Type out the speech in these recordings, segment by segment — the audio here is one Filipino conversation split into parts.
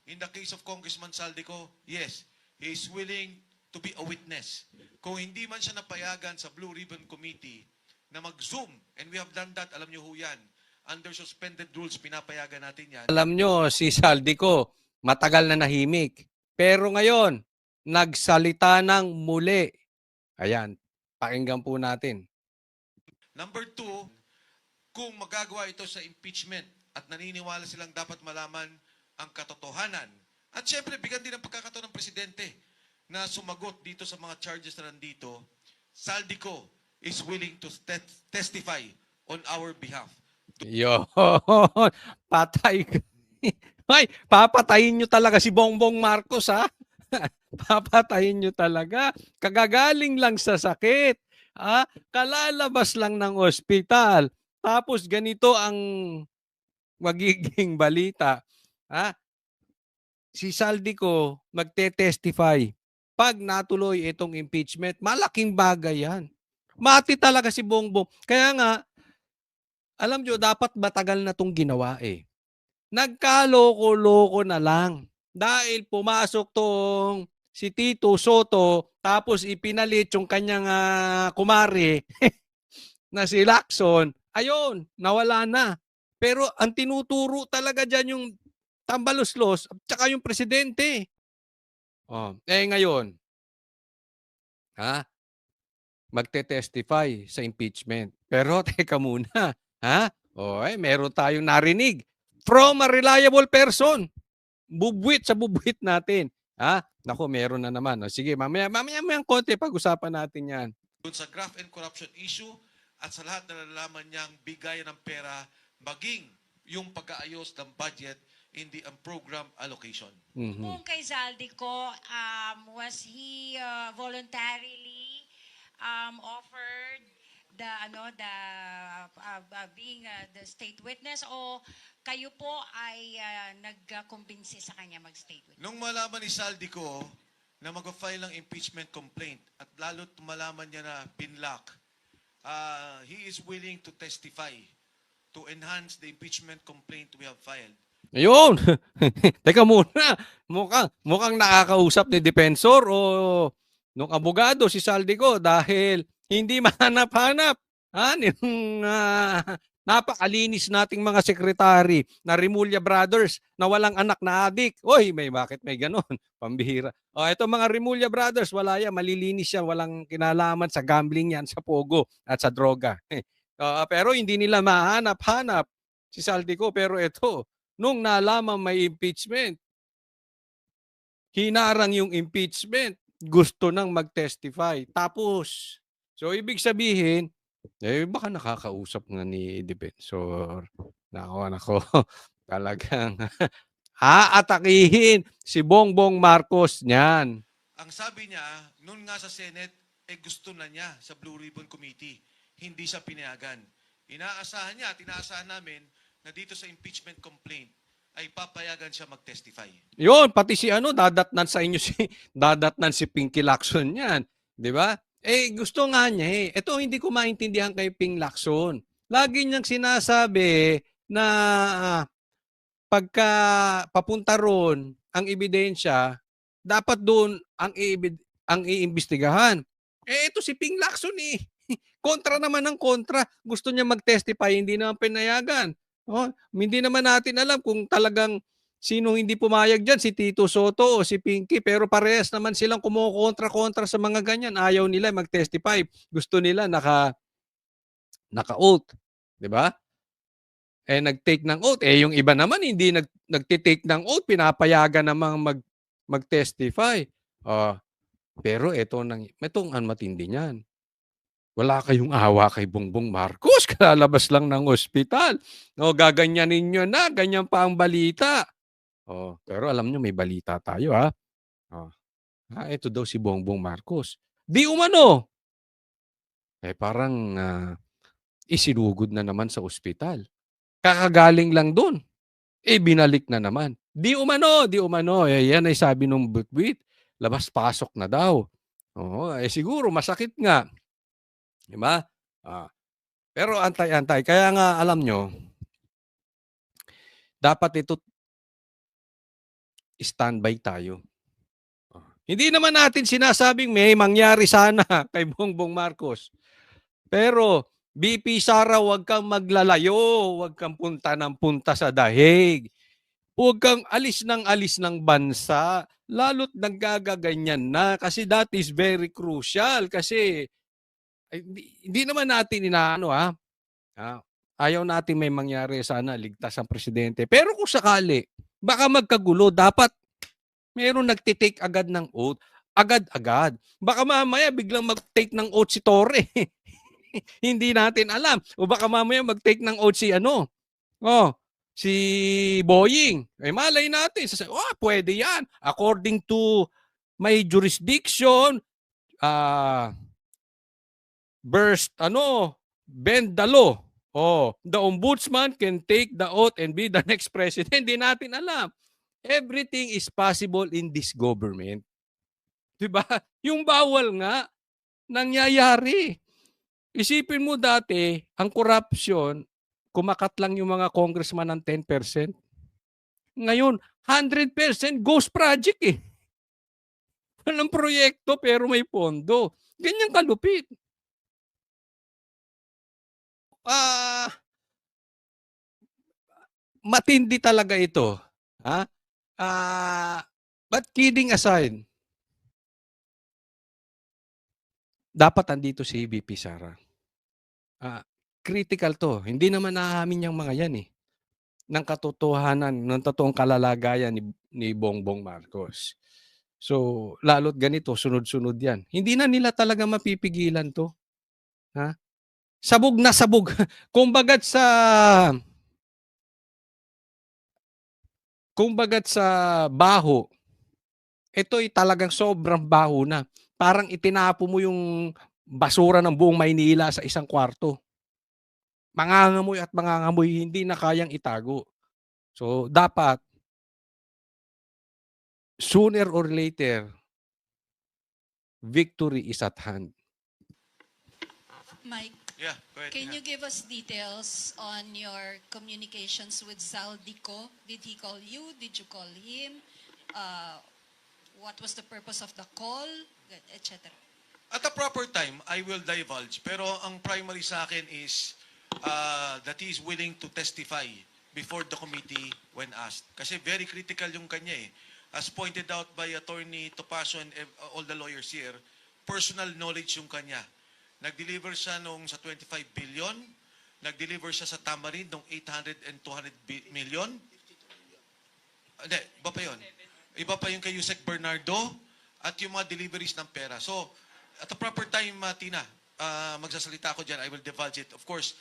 In the case of Congressman Saldico, yes, he is willing to be a witness. Kung hindi man siya napayagan sa Blue Ribbon Committee na mag-Zoom, and we have done that, alam niyo ho yan, under suspended rules, pinapayagan natin yan. Alam nyo, si Saldico, matagal na nahimik. Pero ngayon, nagsalita ng muli. Ayan, pakinggan po natin. Number two, kung magagawa ito sa impeachment at naniniwala silang dapat malaman ang katotohanan, at syempre, bigyan din ng pagkakataon ng presidente na sumagot dito sa mga charges na nandito, Saldico is willing to testify on our behalf. Yun. Patay. Ay, papatayin nyo talaga si Bongbong Marcos, ha? Papatayin nyo talaga. Kagagaling lang sa sakit. Ha? Kalalabas lang ng ospital. Tapos ganito ang magiging balita. Ha? Si Saldico magte-testify. Pag natuloy itong impeachment, malaking bagay yan. Mati talaga si Bongbong. Kaya nga, alam nyo, dapat matagal na itong ginawa eh. Nagkaloko-loko na lang. Dahil pumasok tong si Tito Soto, tapos ipinalit yung kanyang kumare na si Lacson, ayun, nawala na. Pero ang tinuturo talaga dyan yung tambaluslos at saka yung presidente. Ngayon, magte-testify sa impeachment. Pero teka muna, meron tayong narinig from a reliable person. Bubwit sa bubwit natin. Nako, meron na naman. Sige, mamaya konti pag-usapan natin yan. Dun sa graft and corruption issue at sa lahat na nalalaman niyang bigayan ng pera, maging yung pag-aayos ng budget in the program allocation. Kung kay Saldico, was he voluntarily offered the being the state witness, o kayo po ay nagkumbinsi sa kanya mag-state witness? Nung malaman ni Saldico na mag-file ng impeachment complaint at lalo't malaman niya na pinlock, he is willing to testify to enhance the impeachment complaint we have filed. Ayun. Teka muna. Mukhang nakakausap ni Defensor o nung abogado si Saldico dahil hindi mahanap-hanap. Napakalinis nating mga sekretary na Rimulya Brothers na walang anak na adik. Oy, bakit may ganon? Pambihira. Ito mga Rimulya Brothers, wala yan. Malilinis yan. Walang kinalaman sa gambling yan, sa pogo at sa droga. Pero hindi nila mahanap-hanap si Saldico. Pero ito, nung nalaman may impeachment, hinarang yung impeachment, gusto nang mag-testify. Tapos, so ibig sabihin, baka nakakausap nga ni Defensor. Nako, talagang aatakihin si Bongbong Marcos niyan. Ang sabi niya, noon nga sa Senate, gusto na niya sa Blue Ribbon Committee. Hindi siya pinayagan. Inaasahan niya, tinaasahan namin na dito sa impeachment complaint ay papayagan siya mag-testify. Yun, pati si dadatnan sa inyo dadatnan si Pinky Lacson yan. Di ba? Gusto nga niya Ito hindi ko maintindihan kay Ping Lacson. Lagi niyang sinasabi na pagka papunta ron ang ebidensya, dapat doon ang iimbestigahan. Ito si Ping Lacson kontra naman ng kontra. Gusto niya mag-testify, hindi naman pinayagan. Hindi naman natin alam kung talagang sino hindi pumayag dyan, si Tito Soto o si Pinky, pero parehas naman silang kumukontra-kontra sa mga ganyan. Ayaw nila mag-testify. Gusto nila naka-oath. Diba? Nag-take ng oath. Yung iba naman hindi nagtitake ng oath, pinapayagan namang mag-testify. Pero itong matindi niyan. Wala kayong awa kay Bongbong Marcos. Kalalabas lang ng ospital. Gaganyanin nyo na. Ganyan pa ang balita. Pero alam nyo, may balita tayo ito daw si Bongbong Marcos. Di umano. Parang isinugod na naman sa ospital. Kakagaling lang doon. Binalik na naman. Di umano. Yan ay sabi nung butwit. Labas-pasok na daw. Siguro masakit nga. Diba? Pero antay-antay. Kaya nga alam nyo, dapat ito standby tayo. Hindi naman natin sinasabing may mangyari sana kay Bongbong Marcos. Pero BP Sara, huwag kang maglalayo, huwag kang punta ng punta sa dahig. Huwag kang alis ng bansa, lalo't nagkagaganyan na kasi that is very crucial kasi hindi naman natin inaano Ah, ayaw natin may mangyari sana ligtas ang presidente. Pero kung sakali, baka magkagulo, dapat meron nagtitake agad ng oath. Agad-agad. Baka mamaya biglang mag-take ng oath si Torre. Hindi natin alam. O baka mamaya mag-take ng oath si si Boying. Eh malay natin. Pwede yan. According to my jurisdiction, bend the law. The ombudsman can take the oath and be the next president. Hindi natin alam. Everything is possible in this government. Diba? Yung bawal nga, nangyayari. Isipin mo dati, ang corruption, kumakat lang yung mga congressman ng 10%. Ngayon, 100% ghost project eh. Walang proyekto pero may pondo. Ganyan kalupit. Matindi talaga ito. But kidding aside, dapat andito si VP Sara. Critical to. Hindi naman nahamin yung mga yan eh. Ng katotohanan, ng totoong kalalagayan ni Bongbong Marcos. So, lalo't ganito, sunod-sunod yan. Hindi na nila talaga mapipigilan to. Sabog na sabog. Kumbagat sa baho, ito'y talagang sobrang baho na. Parang itinapo mo yung basura ng buong Maynila sa isang kwarto. Mangangamoy at mangangamoy, hindi na kayang itago. So, dapat, sooner or later, victory is at hand. Mike, Yeah, go ahead. can you give us details on your communications with Saldico? Did he call you? Did you call him? What was the purpose of the call? Etc. At a proper time, I will divulge. Pero ang primary sa akin is that he is willing to testify before the committee when asked. Kasi very critical yung kanya eh. As pointed out by Attorney Topacio and all the lawyers here, personal knowledge yung kanya. Nag-deliver siya nung sa 25 billion, nag-deliver siya sa Tamarind nung 800 and 200 million. Hindi, iba pa yun. Iba pa yung kay Yusek Bernardo at yung mga deliveries ng pera. So, at the proper time, Tina, magsasalita ako dyan, I will divulge it. Of course,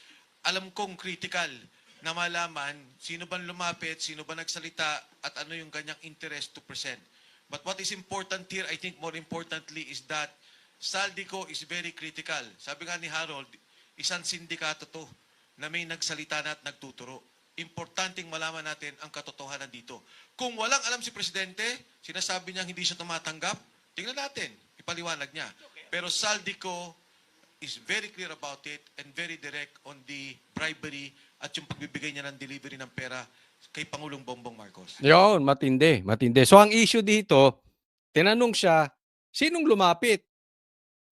alam kong critical na malaman sino ba lumapit, sino ba nagsalita, at ano yung kanyang interest to present. But what is important here, I think more importantly, is that Saldico is very critical. Sabi nga ni Harold, isang sindikato to na may nagsalita na at nagtuturo. Importanteng malaman natin ang katotohanan dito. Kung walang alam si Presidente, sinasabi niya hindi siya tumatanggap, tingnan natin, ipaliwanag niya. Pero Saldico is very clear about it and very direct on the bribery at yung pagbibigay niya ng delivery ng pera kay Pangulong Bongbong Marcos. Yun, matindi. So, ang issue dito, tinanong siya, sinong lumapit?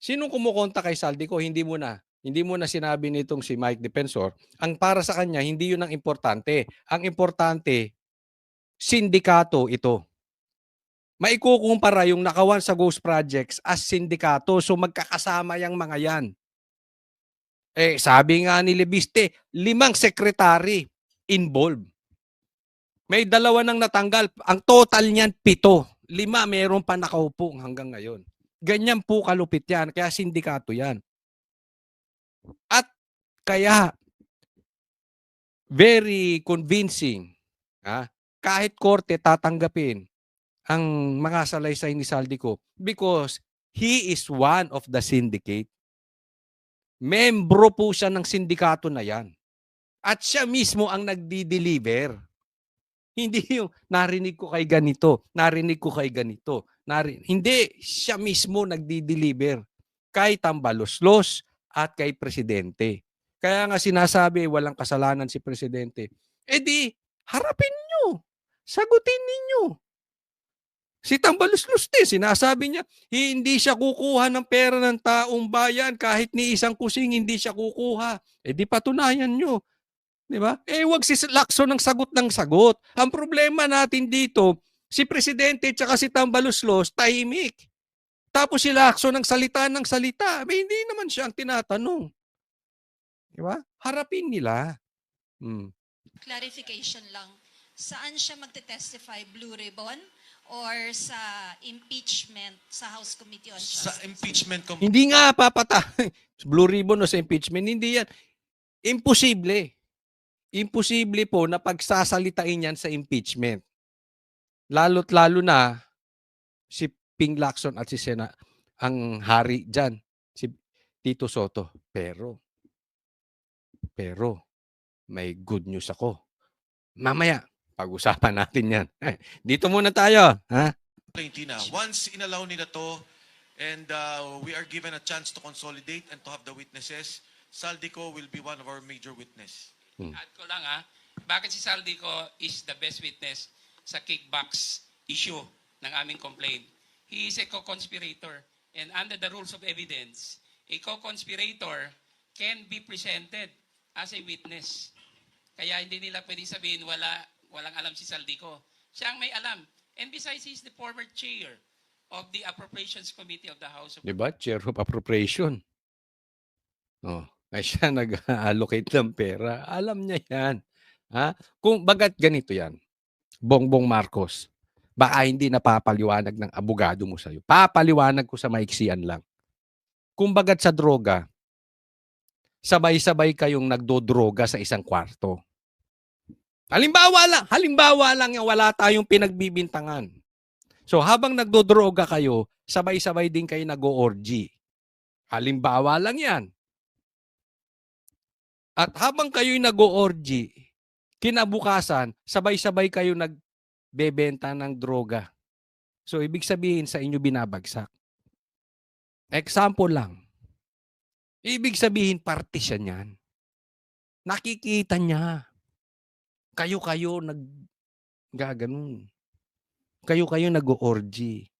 Sinong kumukonta kay Saldico? Hindi mo na sinabi nitong si Mike Defensor. Ang para sa kanya, hindi yun ang importante. Ang importante, sindikato ito. Maikukumpara yung nakawan sa Ghost Projects as sindikato. So magkakasama yung mga yan. Sabi nga ni Lebiste, 5 sekretary involved. May 2 nang natanggal. Ang total niyan, 7. 5 meron pa nakaupo hanggang ngayon. Ganyan po kalupit yan. Kaya sindikato yan. At kaya, very convincing, kahit korte tatanggapin ang mga salaysay ni Saldico because he is one of the syndicate. Membro po siya ng sindikato na yan. At siya mismo ang nagdi-deliver. Hindi yung narinig ko kay ganito, narinig ko kay ganito. Hindi, siya mismo nagdi-deliver kay Tambaloslos at kay Presidente. Kaya nga sinasabi, walang kasalanan si Presidente. Di, harapin nyo. Sagutin ninyo. Si Tambaluslos din, sinasabi niya, hindi siya kukuha ng pera ng taong bayan kahit ni isang kusing hindi siya kukuha. Eh di patunayan nyo. Di ba? Eh wag si Lacson ng sagot ng sagot. Ang problema natin dito, si Presidente at si Tambaluslos, tahimik. Tapos si Lacson ng salita. Eh, hindi naman siya ang tinatanong. Di ba? Harapin nila. Clarification lang. Saan siya magte-testify? Blue Ribbon or sa impeachment sa House Committee on Sa Justice? impeachment Hindi nga papatay. Blue ribbon o sa impeachment, hindi yan. Imposible. Imposible po na pagsasalitain yan sa impeachment. Lalo't lalo na si Ping Lacson at si ang hari dyan, si Tito Soto. Pero, may good news ako. Mamaya, pag-usapan natin yan. Dito muna tayo. Ha? Valentina, once inallow nila to and we are given a chance to consolidate and to have the witnesses, Saldico will be one of our major witness. Add ko lang bakit si Saldico is the best witness sa kickbacks issue ng aming complaint. He is a co-conspirator and under the rules of evidence, a co-conspirator can be presented as a witness. Kaya hindi nila pwedeng sabihin walang alam si Saldico. Siya ang may alam. And besides, he's the former chair of the Appropriations Committee of the House of Diba? Chair of Appropriation. Oh, ay siya nag-allocate ng pera. Alam niya yan. Ha? Kung bagat ganito yan, Bongbong Marcos, baka hindi napapaliwanag ng abogado mo sa'yo. Papaliwanag ko sa maiksian lang. Kung bagat sa droga, sabay-sabay kayong nagdodroga sa isang kwarto. Halimbawa lang yung wala tayong pinagbibintangan. So habang nagdodroga kayo, sabay-sabay din kayo nag-o-orgy. Halimbawa lang yan. At habang kayo'y nag-o-orgy, kinabukasan, sabay-sabay kayo nagbebenta ng droga. So ibig sabihin sa inyo binabagsak. Example lang. Ibig sabihin parte siya niyan. Nakikita niya. Kayo naggaganon. Kayo nag-o-orgy.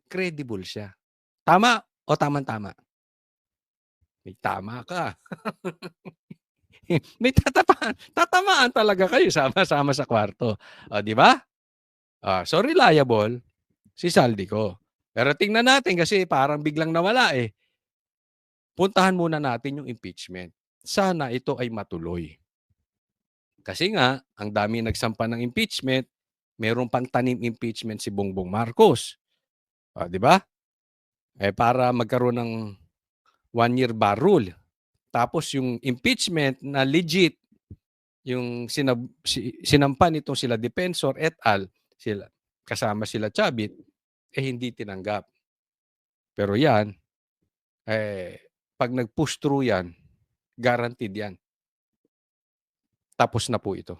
Credible siya. Tama o tama-tama? May tama ka. May tatamaan talaga kayo sama-sama sa kwarto. O, di ba? So reliable si Saldico. Pero tingnan natin kasi parang biglang nawala eh. Puntahan muna natin yung impeachment. Sana ito ay matuloy. Kasi nga, ang dami nagsampa ng impeachment, meron pang tanim impeachment si Bongbong Marcos. Di ba? Eh para magkaroon ng 1-year bar rule. Tapos yung impeachment na legit, yung sinampan itong sila Defensor et al., kasama sila Chavit, hindi tinanggap. Pero yan, pag nag-push through yan, guaranteed yan. Tapos na po ito.